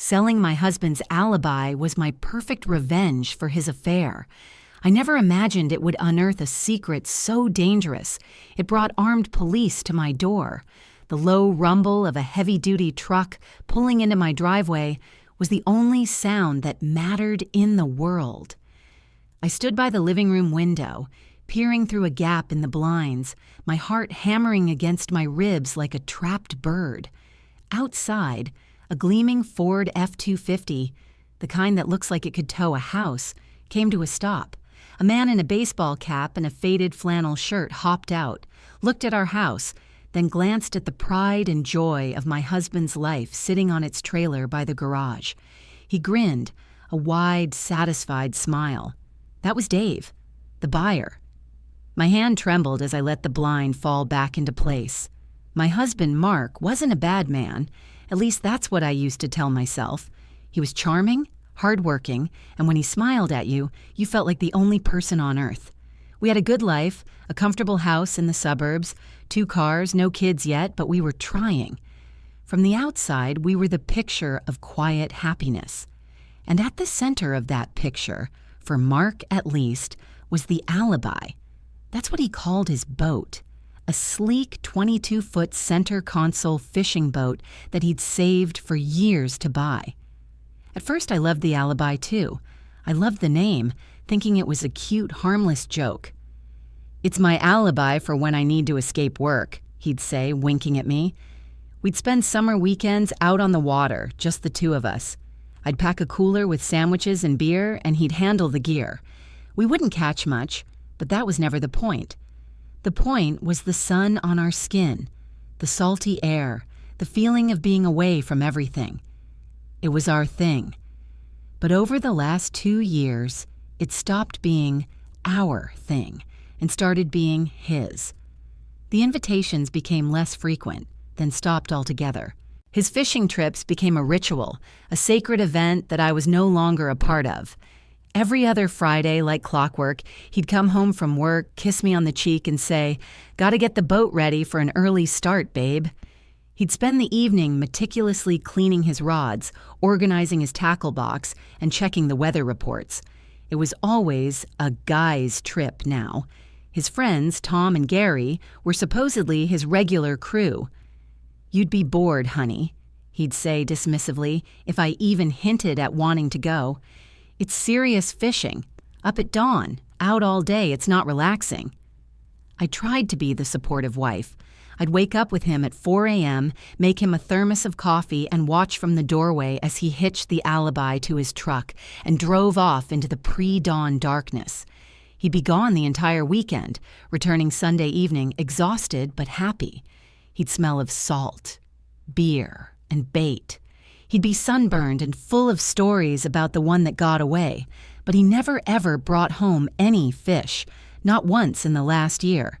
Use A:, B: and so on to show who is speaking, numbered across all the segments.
A: Selling my husband's alibi was my perfect revenge for his affair. I never imagined it would unearth a secret so dangerous. It brought armed police to my door. The low rumble of a heavy-duty truck pulling into my driveway was the only sound that mattered in the world. I stood by the living room window, peering through a gap in the blinds, my heart hammering against my ribs like a trapped bird. Outside, a gleaming Ford F-250, the kind that looks like it could tow a house, came to a stop. A man in a baseball cap and a faded flannel shirt hopped out, looked at our house, then glanced at the pride and joy of my husband's life sitting on its trailer by the garage. He grinned, a wide, satisfied smile. That was Dave, the buyer. My hand trembled as I let the blind fall back into place. My husband, Mark, wasn't a bad man. At least that's what I used to tell myself. He was charming, hardworking, and when he smiled at you, you felt like the only person on earth. We had a good life, a comfortable house in the suburbs, 2 cars, no kids yet, but we were trying. From the outside, we were the picture of quiet happiness. And at the center of that picture, for Mark at least, was the alibi. That's what he called his boat. A sleek 22-foot center console fishing boat that he'd saved for years to buy. At first I loved the alibi too. I loved the name, thinking it was a cute, harmless joke. "It's my alibi for when I need to escape work," he'd say, winking at me. We'd spend summer weekends out on the water, just the 2 of us. I'd pack a cooler with sandwiches and beer, and he'd handle the gear. We wouldn't catch much, but that was never the point. The point was the sun on our skin, the salty air, the feeling of being away from everything. It was our thing. But over the last 2 years, it stopped being our thing and started being his. The invitations became less frequent, then stopped altogether. His fishing trips became a ritual, a sacred event that I was no longer a part of. Every other Friday, like clockwork, he'd come home from work, kiss me on the cheek, and say, "Gotta get the boat ready for an early start, babe." He'd spend the evening meticulously cleaning his rods, organizing his tackle box, and checking the weather reports. It was always a guy's trip now. His friends, Tom and Gary, were supposedly his regular crew. "You'd be bored, honey," he'd say dismissively, if I even hinted at wanting to go. "It's serious fishing. Up at dawn, out all day, it's not relaxing." I tried to be the supportive wife. I'd wake up with him at 4 a.m., make him a thermos of coffee, and watch from the doorway as he hitched the alibi to his truck and drove off into the pre-dawn darkness. He'd be gone the entire weekend, returning Sunday evening exhausted but happy. He'd smell of salt, beer, and bait. He'd be sunburned and full of stories about the one that got away, but he never ever brought home any fish, not once in the last year.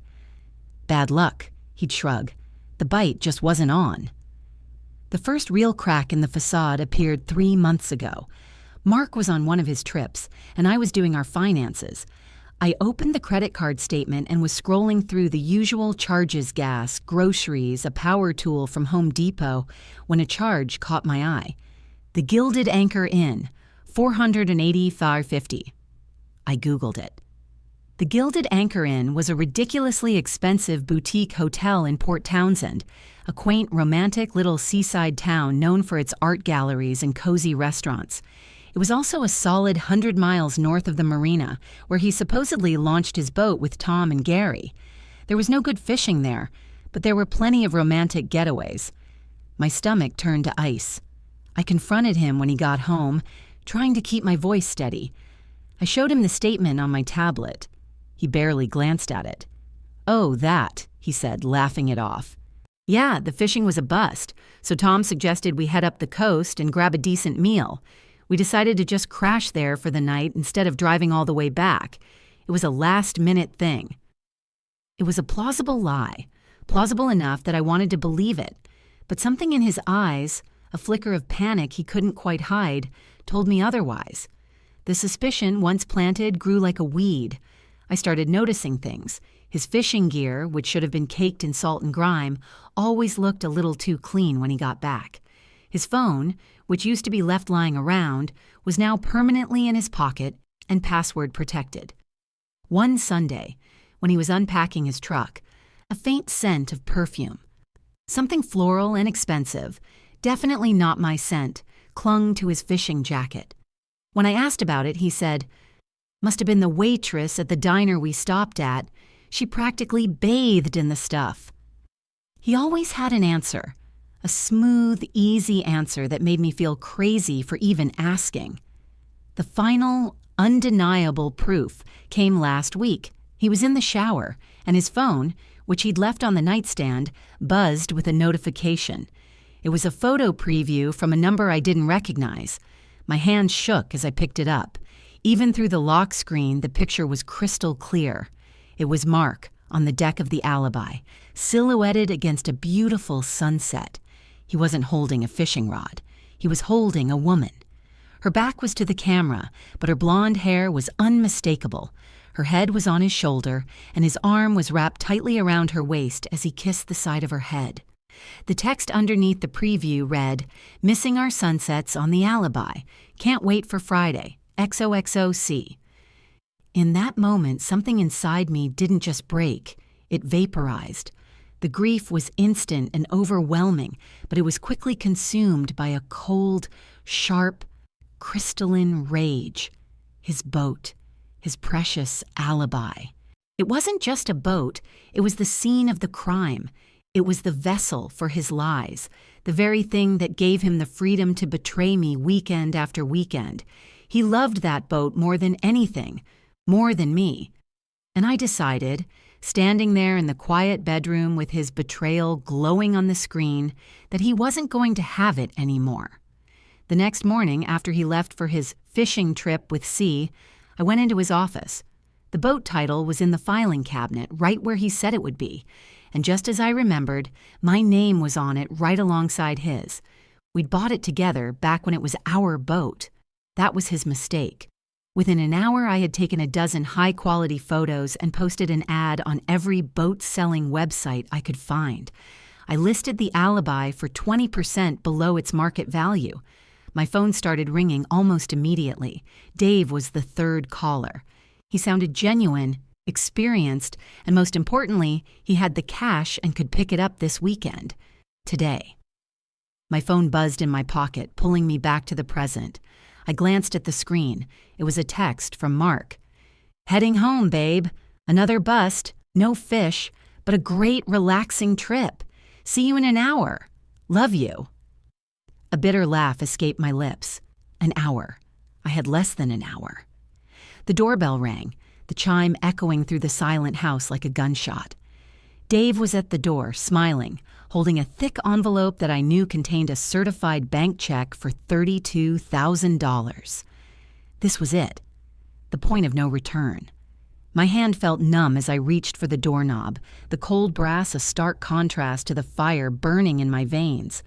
A: "Bad luck," he'd shrug. "The bite just wasn't on." The first real crack in the facade appeared 3 months ago. Mark was on one of his trips, and I was doing our finances. I opened the credit card statement and was scrolling through the usual charges: gas, groceries, a power tool from Home Depot, when a charge caught my eye. The Gilded Anchor Inn, $485.50. I Googled it. The Gilded Anchor Inn was a ridiculously expensive boutique hotel in Port Townsend, a quaint, romantic little seaside town known for its art galleries and cozy restaurants. It was also a solid 100 miles north of the marina, where he supposedly launched his boat with Tom and Gary. There was no good fishing there, but there were plenty of romantic getaways. My stomach turned to ice. I confronted him when he got home, trying to keep my voice steady. I showed him the statement on my tablet. He barely glanced at it. "Oh, that," he said, laughing it off. "Yeah, the fishing was a bust, so Tom suggested we head up the coast and grab a decent meal. We decided to just crash there for the night instead of driving all the way back. It was a last-minute thing." It was a plausible lie, plausible enough that I wanted to believe it, but something in his eyes, a flicker of panic he couldn't quite hide, told me otherwise. The suspicion, once planted, grew like a weed. I started noticing things. His fishing gear, which should have been caked in salt and grime, always looked a little too clean when he got back. His phone, which used to be left lying around, was now permanently in his pocket and password protected. One Sunday, when he was unpacking his truck, a faint scent of perfume, something floral and expensive, definitely not my scent, clung to his fishing jacket. When I asked about it, he said, "Must have been the waitress at the diner we stopped at. She practically bathed in the stuff." He always had an answer, a smooth, easy answer that made me feel crazy for even asking. The final, undeniable proof came last week. He was in the shower, and his phone, which he'd left on the nightstand, buzzed with a notification. It was a photo preview from a number I didn't recognize. My hand shook as I picked it up. Even through the lock screen, the picture was crystal clear. It was Mark on the deck of the Alibi, silhouetted against a beautiful sunset. He wasn't holding a fishing rod. He was holding a woman. Her back was to the camera, but her blonde hair was unmistakable. Her head was on his shoulder, and his arm was wrapped tightly around her waist as he kissed the side of her head. The text underneath the preview read, "Missing our sunsets on the Alibi. Can't wait for Friday. XOXOC." In that moment, something inside me didn't just break, it vaporized. The grief was instant and overwhelming, but it was quickly consumed by a cold, sharp, crystalline rage. His boat, his precious alibi. It wasn't just a boat, it was the scene of the crime. It was the vessel for his lies, the very thing that gave him the freedom to betray me weekend after weekend. He loved that boat more than anything, more than me. And I decided, standing there in the quiet bedroom with his betrayal glowing on the screen, that he wasn't going to have it anymore. The next morning, after he left for his fishing trip with C, I went into his office. The boat title was in the filing cabinet, right where he said it would be, and just as I remembered, my name was on it right alongside his. We'd bought it together back when it was our boat. That was his mistake. Within an hour, I had taken a dozen high-quality photos and posted an ad on every boat-selling website I could find. I listed the Alibi for 20% below its market value. My phone started ringing almost immediately. Dave was the third caller. He sounded genuine, experienced, and most importantly, he had the cash and could pick it up this weekend. Today. My phone buzzed in my pocket, pulling me back to the present. I glanced at the screen. It was a text from Mark. "Heading home, babe. Another bust, no fish, but a great relaxing trip. See you in an hour. Love you." A bitter laugh escaped my lips. An hour. I had less than an hour. The doorbell rang, the chime echoing through the silent house like a gunshot. Dave was at the door, smiling, holding a thick envelope that I knew contained a certified bank check for $32,000. This was it, the point of no return. My hand felt numb as I reached for the doorknob, the cold brass a stark contrast to the fire burning in my veins.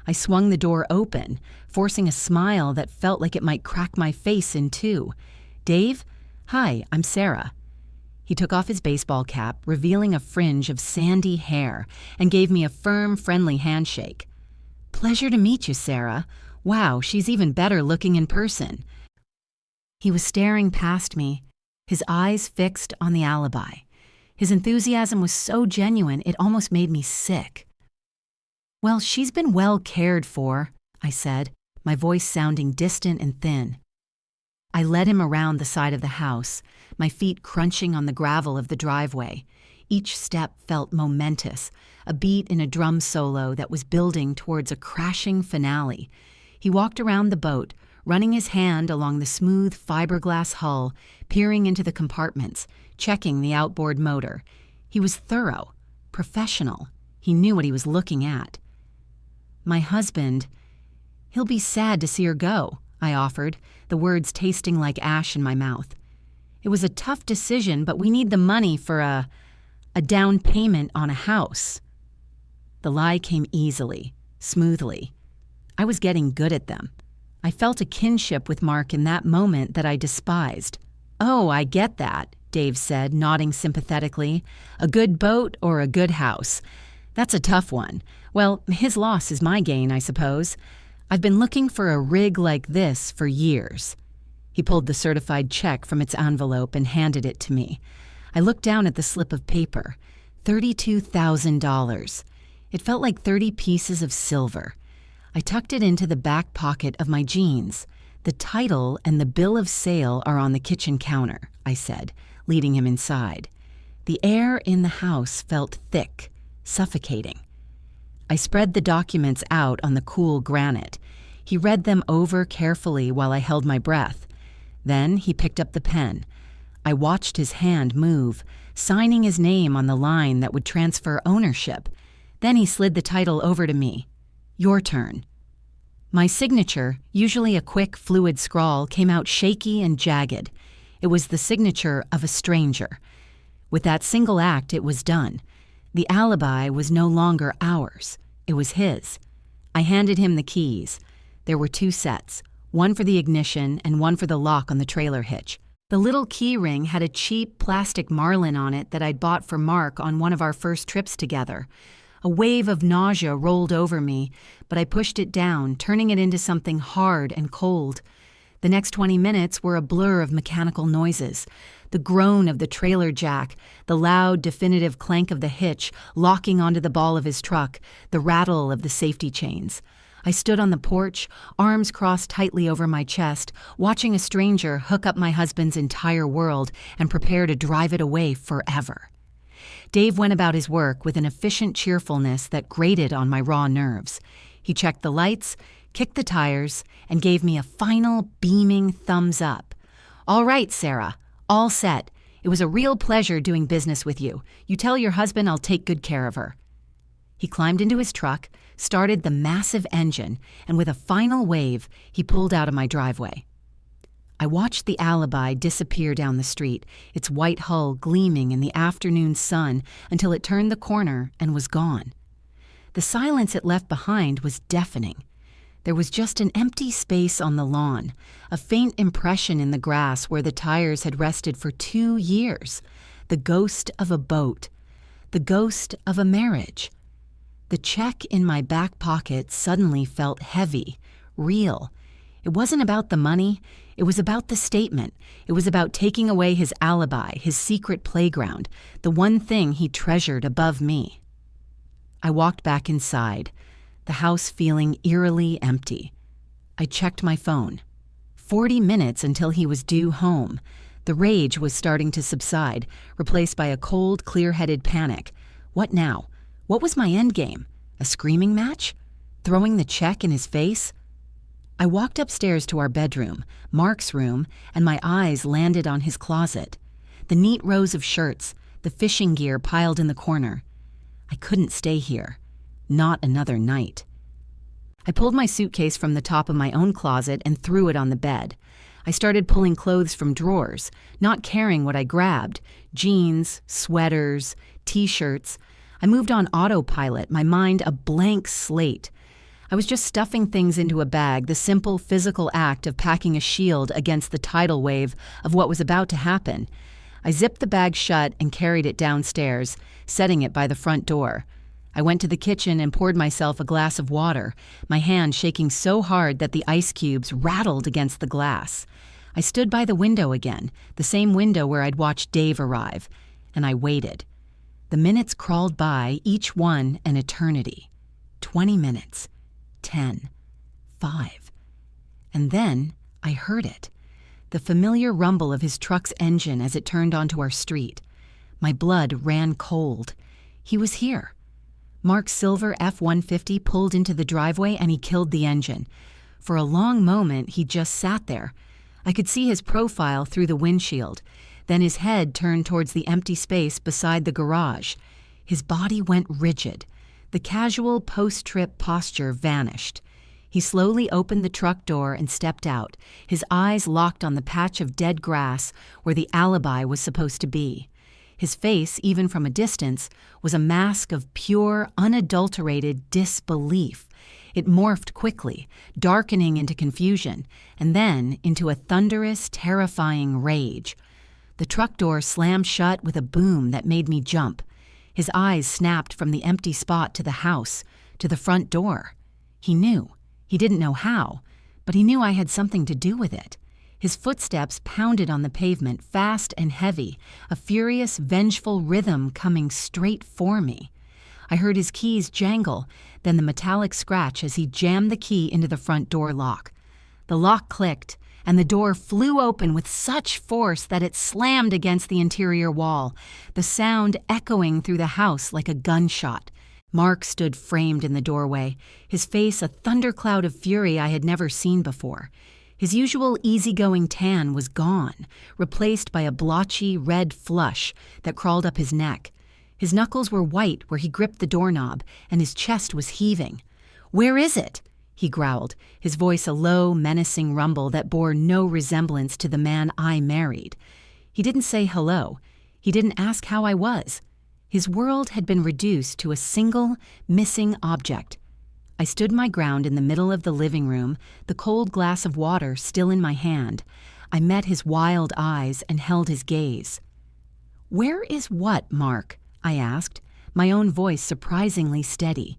A: I swung the door open, forcing a smile that felt like it might crack my face in two. "Dave? Hi, I'm Sarah." He took off his baseball cap, revealing a fringe of sandy hair, and gave me a firm, friendly handshake. "Pleasure to meet you, Sarah. Wow, she's even better looking in person." He was staring past me, his eyes fixed on the Alibi. His enthusiasm was so genuine it almost made me sick. "Well, she's been well cared for," I said, my voice sounding distant and thin. I led him around the side of the house, my feet crunching on the gravel of the driveway. Each step felt momentous, a beat in a drum solo that was building towards a crashing finale. He walked around the boat, running his hand along the smooth fiberglass hull, peering into the compartments, checking the outboard motor. He was thorough, professional. He knew what he was looking at. "My husband, he'll be sad to see her go," I offered, the words tasting like ash in my mouth. "It was a tough decision, but we need the money for a down payment on a house." The lie came easily, smoothly. I was getting good at them. I felt a kinship with Mark in that moment that I despised. "Oh, I get that," Dave said, nodding sympathetically. "A good boat or a good house? That's a tough one. Well, his loss is my gain, I suppose. I've been looking for a rig like this for years." He pulled the certified check from its envelope and handed it to me. I looked down at the slip of paper. $32,000. It felt like 30 pieces of silver. I tucked it into the back pocket of my jeans. "The title and the bill of sale are on the kitchen counter," I said, leading him inside. The air in the house felt thick, suffocating. I spread the documents out on the cool granite. He read them over carefully while I held my breath. Then he picked up the pen. I watched his hand move, signing his name on the line that would transfer ownership. Then he slid the title over to me. "Your turn." My signature, usually a quick, fluid scrawl, came out shaky and jagged. It was the signature of a stranger. With that single act, it was done. The alibi was no longer ours. It was his. I handed him the keys. There were 2 sets, one for the ignition and one for the lock on the trailer hitch. The little key ring had a cheap plastic marlin on it that I'd bought for Mark on one of our first trips together. A wave of nausea rolled over me, but I pushed it down, turning it into something hard and cold. The next 20 minutes were a blur of mechanical noises. The groan of the trailer jack, the loud, definitive clank of the hitch locking onto the ball of his truck, the rattle of the safety chains. I stood on the porch, arms crossed tightly over my chest, watching a stranger hook up my husband's entire world and prepare to drive it away forever. Dave went about his work with an efficient cheerfulness that grated on my raw nerves. He checked the lights, kicked the tires, and gave me a final beaming thumbs up. "All right, Sarah, all set. It was a real pleasure doing business with you. You tell your husband I'll take good care of her." He climbed into his truck, started the massive engine, and with a final wave, he pulled out of my driveway. I watched the alibi disappear down the street, its white hull gleaming in the afternoon sun until it turned the corner and was gone. The silence it left behind was deafening. There was just an empty space on the lawn, a faint impression in the grass where the tires had rested for 2 years, the ghost of a boat, the ghost of a marriage. The check in my back pocket suddenly felt heavy, real. It wasn't about the money. It was about the statement. It was about taking away his alibi, his secret playground, the one thing he treasured above me. I walked back inside, the house feeling eerily empty. I checked my phone. 40 minutes until he was due home. The rage was starting to subside, replaced by a cold, clear-headed panic. What now? What was my endgame? A screaming match? Throwing the check in his face? I walked upstairs to our bedroom, Mark's room, and my eyes landed on his closet. The neat rows of shirts, the fishing gear piled in the corner. I couldn't stay here. Not another night. I pulled my suitcase from the top of my own closet and threw it on the bed. I started pulling clothes from drawers, not caring what I grabbed. Jeans, sweaters, t-shirts. I moved on autopilot, my mind a blank slate. I was just stuffing things into a bag, the simple physical act of packing a shield against the tidal wave of what was about to happen. I zipped the bag shut and carried it downstairs, setting it by the front door. I went to the kitchen and poured myself a glass of water, my hand shaking so hard that the ice cubes rattled against the glass. I stood by the window again, the same window where I'd watched Dave arrive, and I waited. The minutes crawled by, each one an eternity. 20 minutes. 10, 5. And then I heard it. The familiar rumble of his truck's engine as it turned onto our street. My blood ran cold. He was here. Mark's silver F-150 pulled into the driveway and he killed the engine. For a long moment, he just sat there. I could see his profile through the windshield. Then his head turned towards the empty space beside the garage. His body went rigid. The casual post-trip posture vanished. He slowly opened the truck door and stepped out, his eyes locked on the patch of dead grass where the alibi was supposed to be. His face, even from a distance, was a mask of pure, unadulterated disbelief. It morphed quickly, darkening into confusion, and then into a thunderous, terrifying rage. The truck door slammed shut with a boom that made me jump. His eyes snapped from the empty spot to the house, to the front door. He knew. He didn't know how, but he knew I had something to do with it. His footsteps pounded on the pavement, fast and heavy, a furious, vengeful rhythm coming straight for me. I heard his keys jangle, then the metallic scratch as he jammed the key into the front door lock. The lock clicked, and the door flew open with such force that it slammed against the interior wall, the sound echoing through the house like a gunshot. Mark stood framed in the doorway, his face a thundercloud of fury I had never seen before. His usual easygoing tan was gone, replaced by a blotchy red flush that crawled up his neck. His knuckles were white where he gripped the doorknob, and his chest was heaving. "Where is it?" he growled, his voice a low, menacing rumble that bore no resemblance to the man I married. He didn't say hello. He didn't ask how I was. His world had been reduced to a single, missing object. I stood my ground in the middle of the living room, the cold glass of water still in my hand. I met his wild eyes and held his gaze. "Where is what, Mark?" I asked, my own voice surprisingly steady.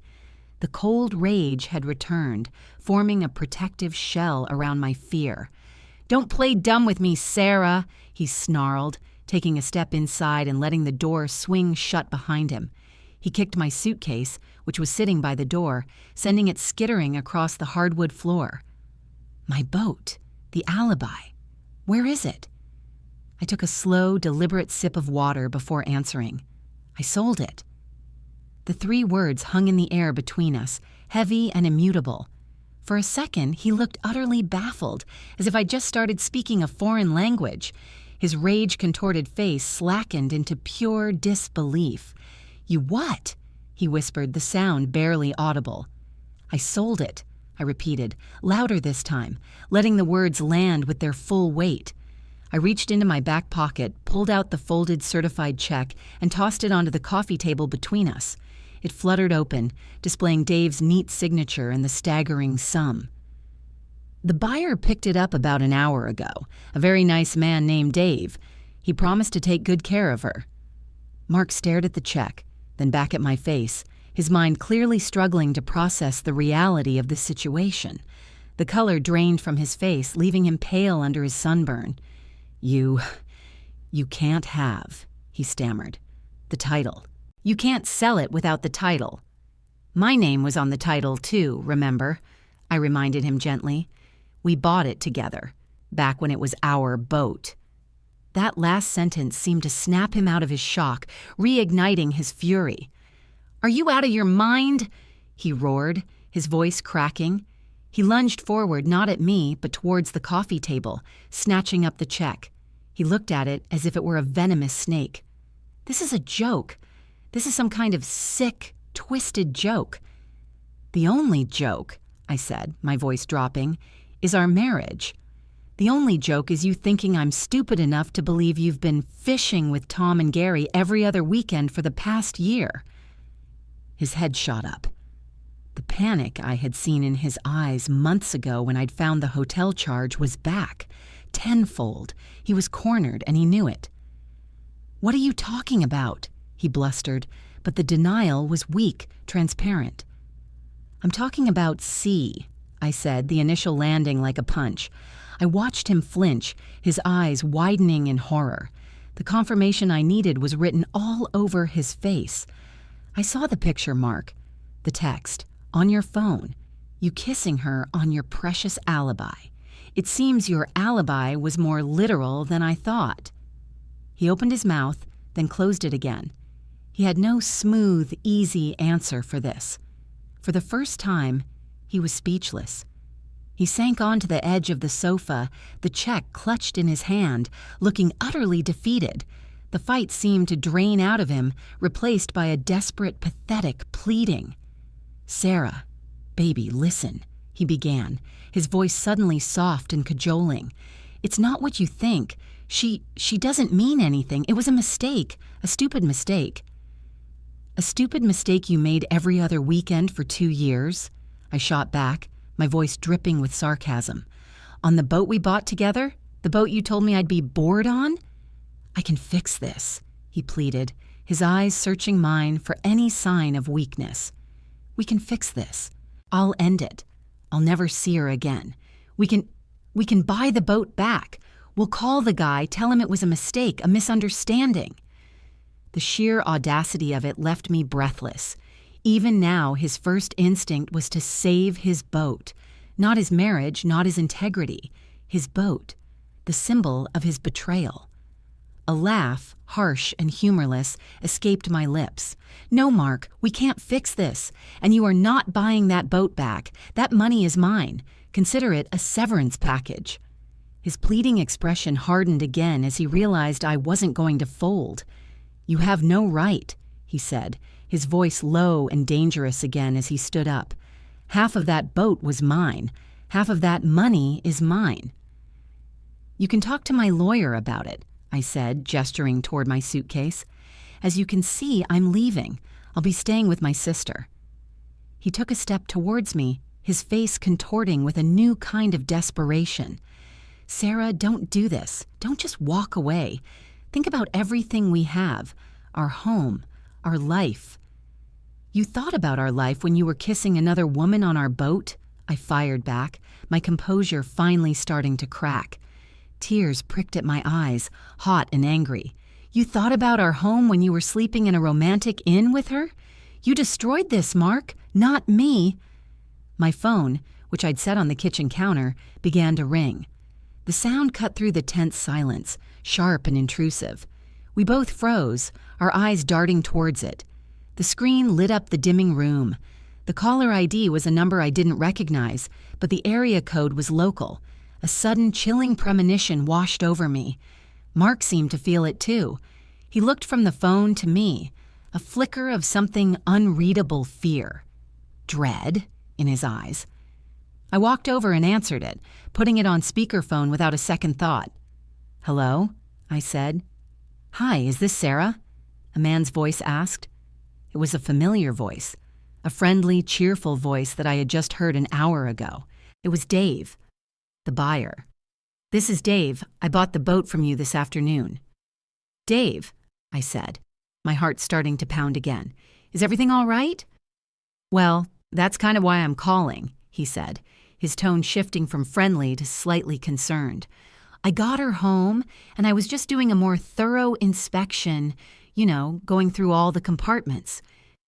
A: The cold rage had returned, forming a protective shell around my fear. "Don't play dumb with me, Sarah," he snarled, taking a step inside and letting the door swing shut behind him. He kicked my suitcase, which was sitting by the door, sending it skittering across the hardwood floor. "My boat, the alibi. Where is it?" I took a slow, deliberate sip of water before answering. "I sold it." The 3 words hung in the air between us, heavy and immutable. For a second, he looked utterly baffled, as if I'd just started speaking a foreign language. His rage-contorted face slackened into pure disbelief. "You what?" he whispered, the sound barely audible. "I sold it," I repeated, louder this time, letting the words land with their full weight. I reached into my back pocket, pulled out the folded certified check, and tossed it onto the coffee table between us. It fluttered open, displaying Dave's neat signature and the staggering sum. "The buyer picked it up about an hour ago, a very nice man named Dave. He promised to take good care of her." Mark stared at the check, then back at my face, his mind clearly struggling to process the reality of the situation. The color drained from his face, leaving him pale under his sunburn. You can't have," he stammered. "The title. You can't sell it without the title." "My name was on the title too, remember?" I reminded him gently. "We bought it together, back when it was our boat." That last sentence seemed to snap him out of his shock, reigniting his fury. "Are you out of your mind?" he roared, his voice cracking. He lunged forward, not at me, but towards the coffee table, snatching up the check. He looked at it as if it were a venomous snake. "This is a joke. This is some kind of sick, twisted joke." "The only joke," I said, my voice dropping, "is our marriage. The only joke is you thinking I'm stupid enough to believe you've been fishing with Tom and Gary every other weekend for the past year." His head shot up. The panic I had seen in his eyes months ago when I'd found the hotel charge was back, tenfold. He was cornered, and he knew it. "What are you talking about?" he blustered, but the denial was weak, transparent. "I'm talking about C," I said, the initial landing like a punch. I watched him flinch, his eyes widening in horror. The confirmation I needed was written all over his face. "I saw the picture, Mark. The text. On your phone. You kissing her on your precious alibi. It seems your alibi was more literal than I thought." He opened his mouth, then closed it again. He had no smooth, easy answer for this. For the first time, he was speechless. He sank onto the edge of the sofa, the check clutched in his hand, looking utterly defeated. The fight seemed to drain out of him, replaced by a desperate, pathetic pleading. "Sarah, baby, listen," he began, his voice suddenly soft and cajoling. "It's not what you think. She doesn't mean anything. It was a mistake, a stupid mistake." "A stupid mistake you made every other weekend for 2 years?" I shot back, my voice dripping with sarcasm. "On the boat we bought together? The boat you told me I'd be bored on?" "I can fix this," he pleaded, his eyes searching mine for any sign of weakness. "We can fix this. I'll end it. I'll never see her again. We can buy the boat back. We'll call the guy, tell him it was a mistake, a misunderstanding." The sheer audacity of it left me breathless. Even now, his first instinct was to save his boat. Not his marriage, not his integrity. His boat. The symbol of his betrayal. A laugh, harsh and humorless, escaped my lips. "No, Mark, we can't fix this. And you are not buying that boat back. That money is mine. Consider it a severance package." His pleading expression hardened again as he realized I wasn't going to fold. "You have no right," he said, his voice low and dangerous again as he stood up. "Half of that boat was mine. Half of that money is mine." "You can talk to my lawyer about it," I said, gesturing toward my suitcase. "As you can see, I'm leaving. I'll be staying with my sister." He took a step towards me, his face contorting with a new kind of desperation. "Sarah, don't do this. Don't just walk away. Think about everything we have. Our home, our life." "You thought about our life when you were kissing another woman on our boat?" I fired back, my composure finally starting to crack. Tears pricked at my eyes, hot and angry. "You thought about our home when you were sleeping in a romantic inn with her? You destroyed this, Mark, not me." My phone, which I'd set on the kitchen counter, began to ring. The sound cut through the tense silence, sharp and intrusive. We both froze, our eyes darting towards it. The screen lit up the dimming room. The caller ID was a number I didn't recognize, but the area code was local. A sudden, chilling premonition washed over me. Mark seemed to feel it too. He looked from the phone to me, a flicker of something unreadable fear. Dread in his eyes. I walked over and answered it, putting it on speakerphone without a second thought. "Hello?" I said. "Hi, is this Sarah?" a man's voice asked. It was a familiar voice, a friendly, cheerful voice that I had just heard an hour ago. It was Dave, the buyer. "This is Dave. I bought the boat from you this afternoon." "Dave," I said, my heart starting to pound again. "Is everything all right?" "Well, that's kind of why I'm calling," he said, his tone shifting from friendly to slightly concerned. "I got her home, and I was just doing a more thorough inspection, going through all the compartments.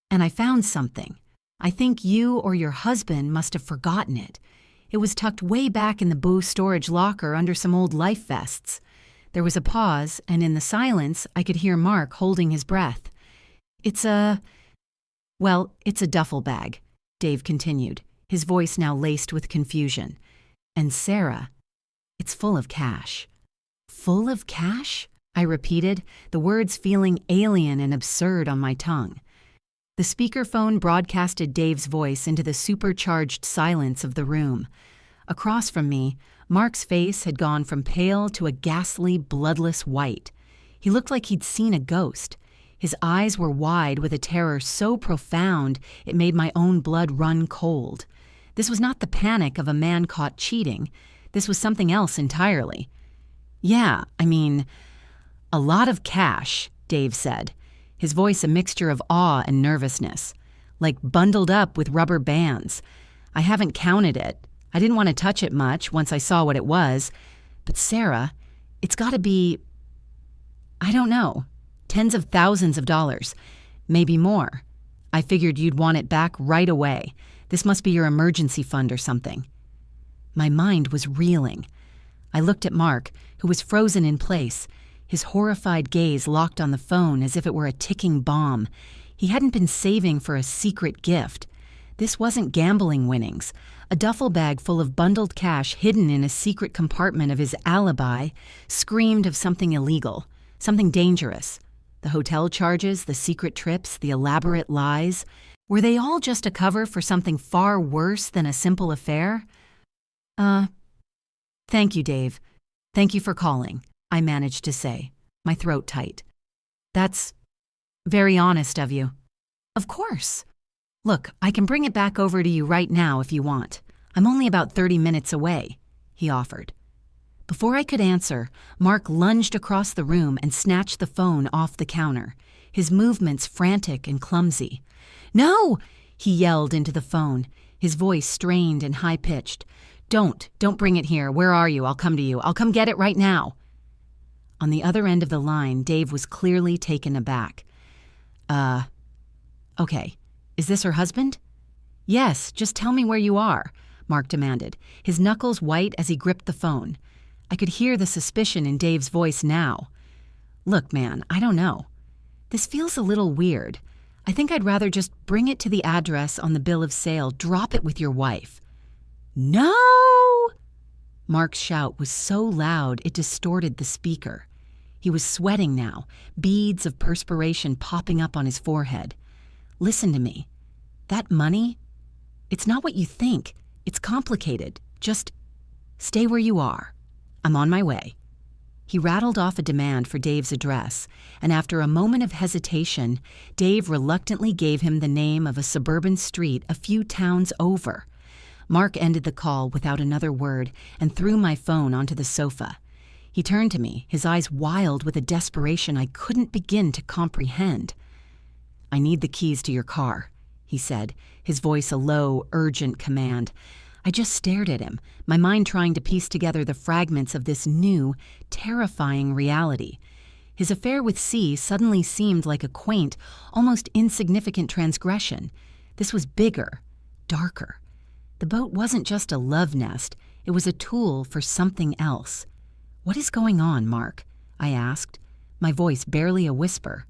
A: And I found something. I think you or your husband must have forgotten it. It was tucked way back in the booze storage locker under some old life vests." There was a pause, and in the silence, I could hear Mark holding his breath. It's a duffel bag," Dave continued, his voice now laced with confusion. "And Sarah, it's full of cash." "Full of cash?" I repeated, the words feeling alien and absurd on my tongue. The speakerphone broadcasted Dave's voice into the supercharged silence of the room. Across from me, Mark's face had gone from pale to a ghastly, bloodless white. He looked like he'd seen a ghost. His eyes were wide with a terror so profound it made my own blood run cold. This was not the panic of a man caught cheating. This was something else entirely. "Yeah, a lot of cash," Dave said, his voice a mixture of awe and nervousness, "like bundled up with rubber bands. I haven't counted it. I didn't want to touch it much once I saw what it was. But Sarah, it's got to be, I don't know, tens of thousands of dollars, maybe more. I figured you'd want it back right away. This must be your emergency fund or something." My mind was reeling. I looked at Mark, who was frozen in place, his horrified gaze locked on the phone as if it were a ticking bomb. He hadn't been saving for a secret gift. This wasn't gambling winnings. A duffel bag full of bundled cash hidden in a secret compartment of his alibi screamed of something illegal, something dangerous. The hotel charges, the secret trips, the elaborate lies. Were they all just a cover for something far worse than a simple affair? Thank you, Dave. Thank you for calling," I managed to say, my throat tight. "That's very honest of you." "Of course. Look, I can bring it back over to you right now if you want. I'm only about 30 minutes away," he offered. Before I could answer, Mark lunged across the room and snatched the phone off the counter, his movements frantic and clumsy. "No!" he yelled into the phone, His voice strained and high-pitched. Don't bring it here. Where are you? I'll come to you. I'll come get it right now." On the other end of the line, Dave was clearly taken aback. Okay. Is this her husband?" "Yes, just tell me where you are," Mark demanded, his knuckles white as he gripped the phone. I could hear the suspicion in Dave's voice now. "Look, man, I don't know. This feels a little weird. I think I'd rather just bring it to the address on the bill of sale. Drop it with your wife." "No!" Mark's shout was so loud it distorted the speaker. He was sweating now, beads of perspiration popping up on his forehead. "Listen to me. That money, it's not what you think. It's complicated. Just stay where you are. I'm on my way." He rattled off a demand for Dave's address, and after a moment of hesitation, Dave reluctantly gave him the name of a suburban street a few towns over. Mark ended the call without another word and threw my phone onto the sofa. He turned to me, his eyes wild with a desperation I couldn't begin to comprehend. "I need the keys to your car," he said, his voice a low, urgent command. I just stared at him, my mind trying to piece together the fragments of this new, terrifying reality. His affair with C suddenly seemed like a quaint, almost insignificant transgression. This was bigger, darker. The boat wasn't just a love nest, it was a tool for something else. "What is going on, Mark?" I asked, my voice barely a whisper.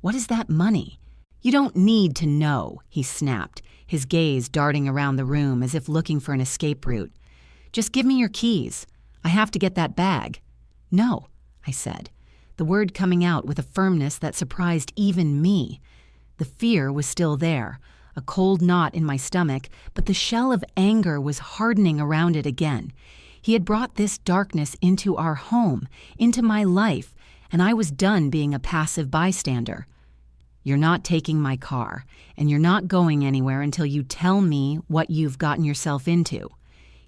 A: "What is that money?" "You don't need to know," he snapped, his gaze darting around the room as if looking for an escape route. "Just give me your keys. I have to get that bag." "No," I said, the word coming out with a firmness that surprised even me. The fear was still there, a cold knot in my stomach, but the shell of anger was hardening around it again. He had brought this darkness into our home, into my life, and I was done being a passive bystander. "You're not taking my car, and you're not going anywhere until you tell me what you've gotten yourself into."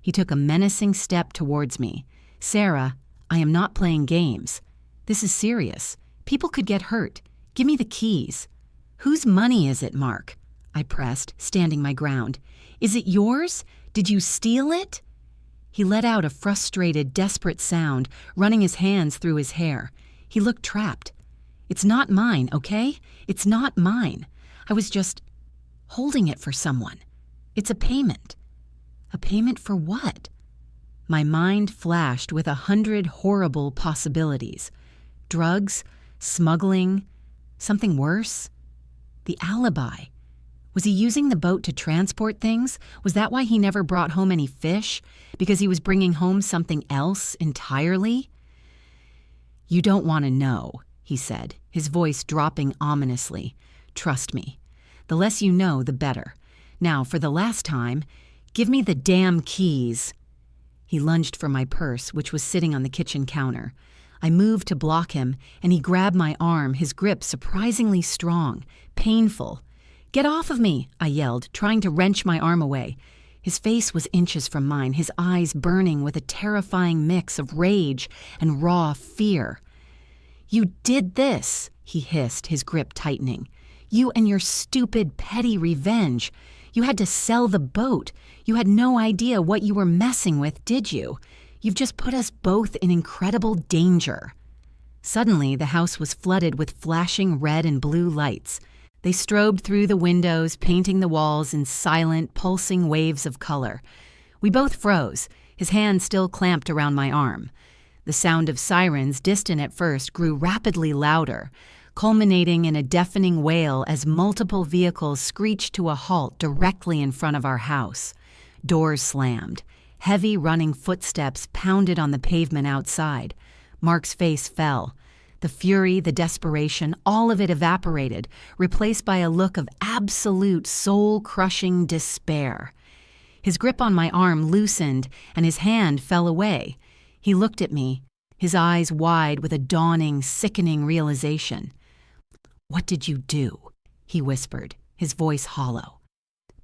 A: He took a menacing step towards me. "Sarah, I am not playing games. This is serious. People could get hurt. Give me the keys." "Whose money is it, Mark?" I pressed, standing my ground. "Is it yours? Did you steal it?" He let out a frustrated, desperate sound, running his hands through his hair. He looked trapped. "It's not mine, okay? It's not mine. I was just holding it for someone. It's a payment." "A payment for what?" My mind flashed with 100 horrible possibilities. Drugs, smuggling, something worse. The alibi. Was he using the boat to transport things? Was that why he never brought home any fish? Because he was bringing home something else entirely? "You don't want to know," he said, his voice dropping ominously. "Trust me. The less you know, the better. Now, for the last time, give me the damn keys." He lunged for my purse, which was sitting on the kitchen counter. I moved to block him, and he grabbed my arm, his grip surprisingly strong, painful. "Get off of me," I yelled, trying to wrench my arm away. His face was inches from mine, his eyes burning with a terrifying mix of rage and raw fear. "You did this," he hissed, his grip tightening. "You and your stupid, petty revenge. You had to sell the boat. You had no idea what you were messing with, did you? You've just put us both in incredible danger." Suddenly, the house was flooded with flashing red and blue lights. They strobed through the windows, painting the walls in silent, pulsing waves of color. We both froze, his hand still clamped around my arm. The sound of sirens, distant at first, grew rapidly louder, culminating in a deafening wail as multiple vehicles screeched to a halt directly in front of our house. Doors slammed. Heavy running footsteps pounded on the pavement outside. Mark's face fell. The fury, the desperation, all of it evaporated, replaced by a look of absolute soul-crushing despair. His grip on my arm loosened, and his hand fell away. He looked at me, his eyes wide with a dawning, sickening realization. "What did you do?" he whispered, his voice hollow.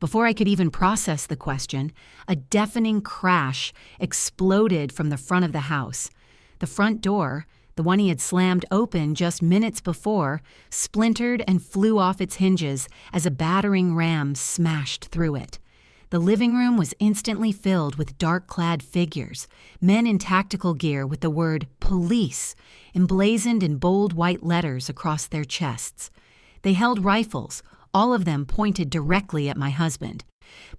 A: Before I could even process the question, a deafening crash exploded from the front of the house. The front door, the one he had slammed open just minutes before, splintered and flew off its hinges as a battering ram smashed through it. The living room was instantly filled with dark-clad figures, men in tactical gear with the word "police" emblazoned in bold white letters across their chests. They held rifles, all of them pointed directly at my husband.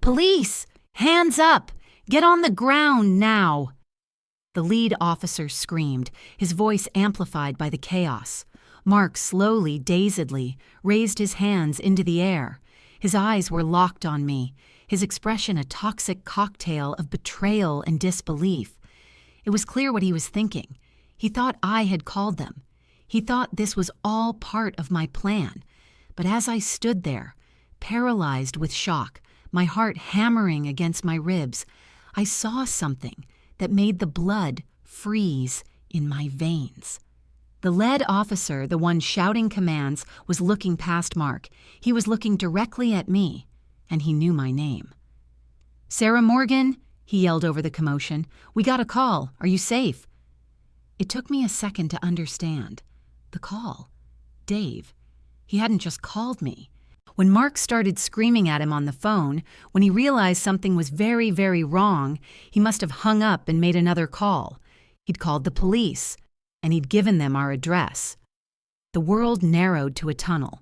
A: "Police! Hands up! Get on the ground now!" The lead officer screamed, his voice amplified by the chaos. Mark slowly, dazedly, raised his hands into the air. His eyes were locked on me, his expression a toxic cocktail of betrayal and disbelief. It was clear what he was thinking. He thought I had called them. He thought this was all part of my plan. But as I stood there, paralyzed with shock, my heart hammering against my ribs, I saw something that made the blood freeze in my veins. The lead officer, the one shouting commands, was looking past Mark. He was looking directly at me, and he knew my name. "Sarah Morgan," he yelled over the commotion. "We got a call. Are you safe?" It took me a second to understand. The call. Dave. He hadn't just called me. When Mark started screaming at him on the phone, when he realized something was very, very wrong, he must have hung up and made another call. He'd called the police, and he'd given them our address. The world narrowed to a tunnel.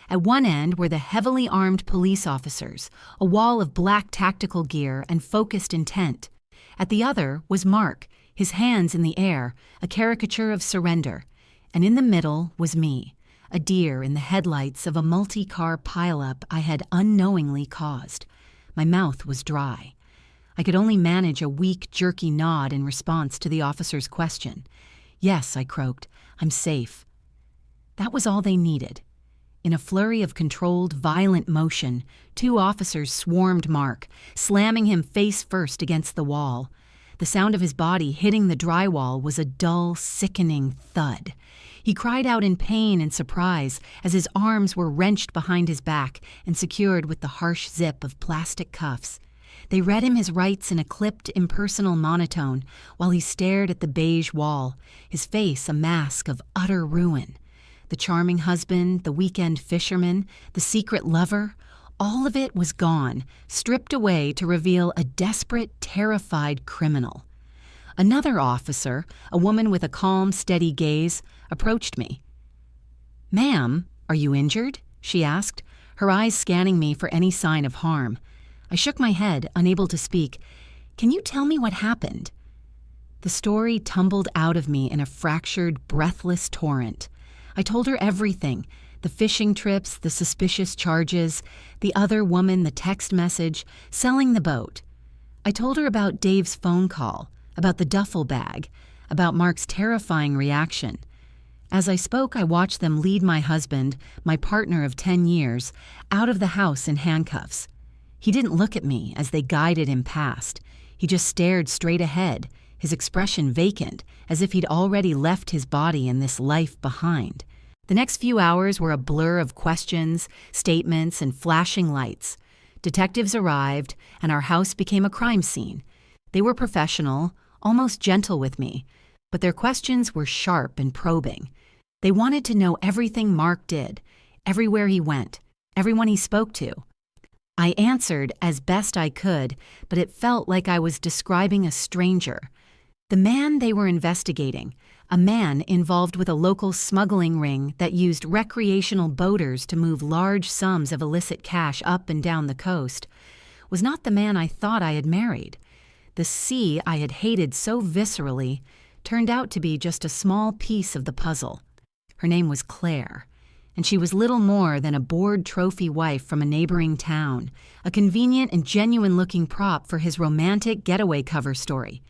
A: At one end were the heavily armed police officers, a wall of black tactical gear and focused intent. At the other was Mark, his hands in the air, a caricature of surrender. And in the middle was me, a deer in the headlights of a multi-car pileup I had unknowingly caused. My mouth was dry. I could only manage a weak, jerky nod in response to the officer's question. "Yes," I croaked, "I'm safe." That was all they needed. In a flurry of controlled, violent motion, 2 officers swarmed Mark, slamming him face first against the wall. The sound of his body hitting the drywall was a dull, sickening thud. He cried out in pain and surprise as his arms were wrenched behind his back and secured with the harsh zip of plastic cuffs. They read him his rights in a clipped, impersonal monotone while he stared at the beige wall, his face a mask of utter ruin. The charming husband, the weekend fisherman, the secret lover, all of it was gone, stripped away to reveal a desperate, terrified criminal. Another officer, a woman with a calm, steady gaze, approached me. "Ma'am, are you injured?" she asked, her eyes scanning me for any sign of harm. I shook my head, unable to speak. "Can you tell me what happened?" The story tumbled out of me in a fractured, breathless torrent. I told her everything, the fishing trips, the suspicious charges, the other woman, the text message, selling the boat. I told her about Dave's phone call, about the duffel bag, about Mark's terrifying reaction. As I spoke, I watched them lead my husband, my partner of 10 years, out of the house in handcuffs. He didn't look at me as they guided him past. He just stared straight ahead, his expression vacant, as if he'd already left his body and this life behind. The next few hours were a blur of questions, statements, and flashing lights. Detectives arrived, and our house became a crime scene. They were professional, almost gentle with me, but their questions were sharp and probing. They wanted to know everything Mark did, everywhere he went, everyone he spoke to. I answered as best I could, but it felt like I was describing a stranger. The man they were investigating, a man involved with a local smuggling ring that used recreational boaters to move large sums of illicit cash up and down the coast, was not the man I thought I had married. The sea I had hated so viscerally turned out to be just a small piece of the puzzle. Her name was Claire, and she was little more than a bored trophy wife from a neighboring town, a convenient and genuine-looking prop for his romantic getaway cover story.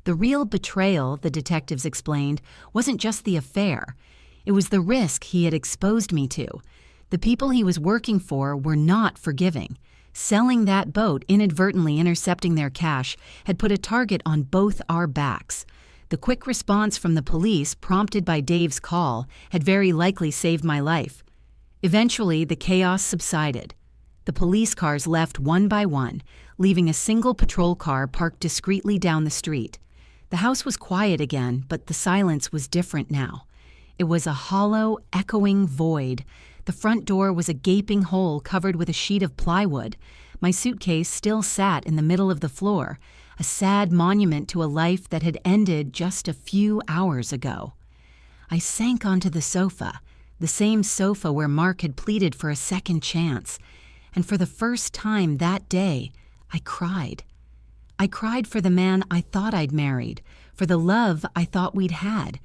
A: The real betrayal, the detectives explained, wasn't just the affair. It was the risk he had exposed me to. The people he was working for were not forgiving. Selling that boat, inadvertently intercepting their cash, had put a target on both our backs. The quick response from the police, prompted by Dave's call, had very likely saved my life. Eventually, the chaos subsided. The police cars left one by one, leaving a single patrol car parked discreetly down the street. The house was quiet again, but the silence was different now. It was a hollow, echoing void. The front door was a gaping hole covered with a sheet of plywood. My suitcase still sat in the middle of the floor, a sad monument to a life that had ended just a few hours ago. I sank onto the sofa, the same sofa where Mark had pleaded for a second chance, and for the first time that day, I cried. I cried for the man I thought I'd married, for the love I thought we'd had.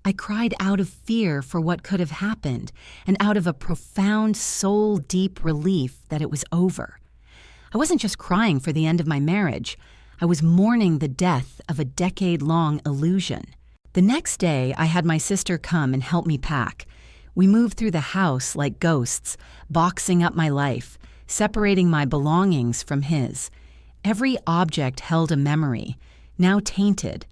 A: I cried out of fear for what could have happened, and out of a profound, soul-deep relief that it was over. I wasn't just crying for the end of my marriage. I was mourning the death of a decade-long illusion. The next day, I had my sister come and help me pack. We moved through the house like ghosts, boxing up my life, separating my belongings from his. Every object held a memory, now tainted.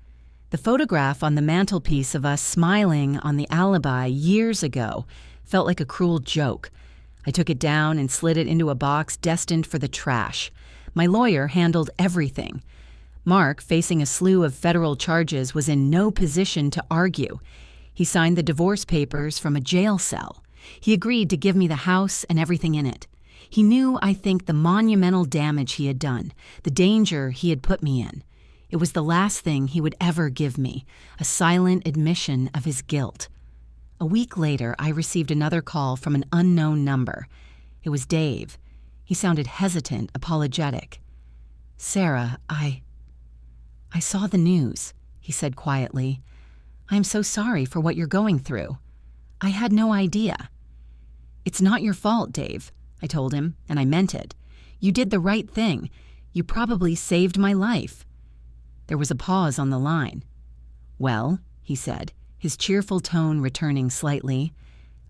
A: The photograph on the mantelpiece of us smiling on the alibi years ago felt like a cruel joke. I took it down and slid it into a box destined for the trash. My lawyer handled everything. Mark, facing a slew of federal charges, was in no position to argue. He signed the divorce papers from a jail cell. He agreed to give me the house and everything in it. He knew, I think, the monumental damage he had done, the danger he had put me in. It was the last thing he would ever give me, a silent admission of his guilt. A week later, I received another call from an unknown number. It was Dave. He sounded hesitant, apologetic. "Sarah, I saw the news," he said quietly. "I am so sorry for what you're going through. I had no idea." "It's not your fault, Dave," I told him, and I meant it. "You did the right thing. You probably saved my life." There was a pause on the line. "Well," he said, his cheerful tone returning slightly,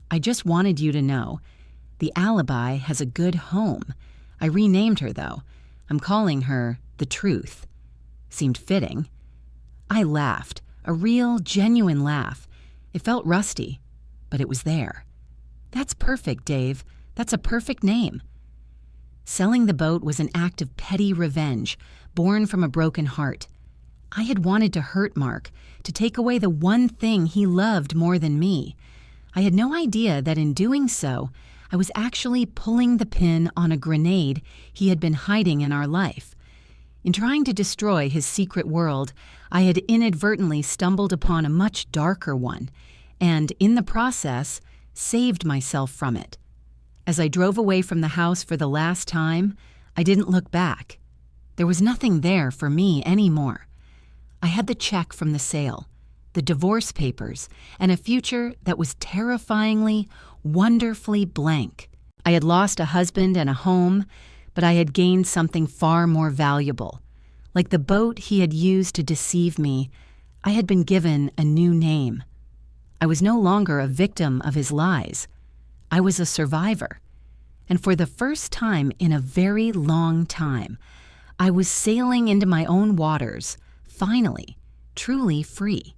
A: "I just wanted you to know. The alibi has a good home. I renamed her, though. I'm calling her The Truth." Seemed fitting. I laughed, a real, genuine laugh. It felt rusty, but it was there. "That's perfect, Dave. That's a perfect name." Selling the boat was an act of petty revenge, born from a broken heart. I had wanted to hurt Mark, to take away the one thing he loved more than me. I had no idea that in doing so, I was actually pulling the pin on a grenade he had been hiding in our life. In trying to destroy his secret world, I had inadvertently stumbled upon a much darker one, and, in the process, saved myself from it. As I drove away from the house for the last time, I didn't look back. There was nothing there for me anymore. I had the check from the sale, the divorce papers, and a future that was terrifyingly, wonderfully blank. I had lost a husband and a home, but I had gained something far more valuable. Like the boat he had used to deceive me, I had been given a new name. I was no longer a victim of his lies. I was a survivor. And for the first time in a very long time, I was sailing into my own waters, finally, truly free.